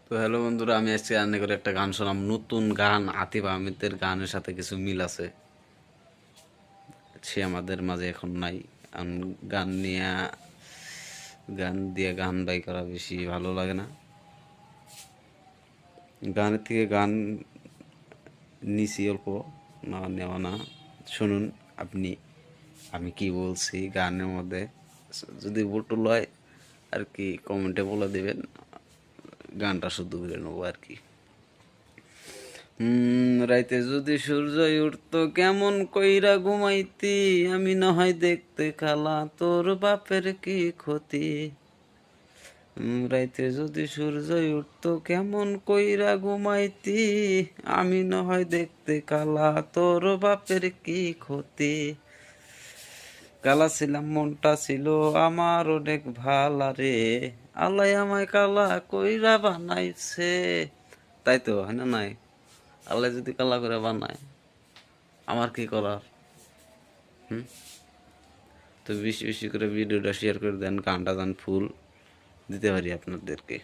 তো হ্যালো বন্ধুরা, আমি আজকে রান্না করে একটা গান শোনাম। নতুন গান, আতিফ আহমেদের গানের সাথে কিছু মিল আছে। সে আমাদের মাঝে এখন নাই। গান নিয়ে গান দিয়ে গান বাই করা বেশি ভালো লাগে না। গানের থেকে গান নিছি অল্প, না নেওয়া না। শুনুন আপনি আমি কি বলছি গানের মধ্যে। যদি ভুল হয় আর কি কমেন্টে বলে দেবেন, গানটা শুদ্ধ করে নেবো আর কি। রাইতে যদি সূর্য উঠতো কেমন কইরা ঘুমাইতি, আমি না হয় দেখতে খালা তোর বাপের কি ক্ষতি। রাইতে যদি সূর্য উঠতো কেমন কইরা ঘুমাইতি, আমি না হয় দেখতে কালা তোর বাপের কি ক্ষতি। কালা ছিলাম মনটা ছিল আমার অনেক ভালা রে, আল্লাহ আমায় কালা কইরা বানাইছে। তাই তো হয় না? নাই, আল্লাহ যদি কালা করে বানায় আমার কি করার? হুম। তো বেশি বেশি করে ভিডিওটা শেয়ার করে দেন, গানটা যেন ফুল দিতে পারি আপনাদেরকে।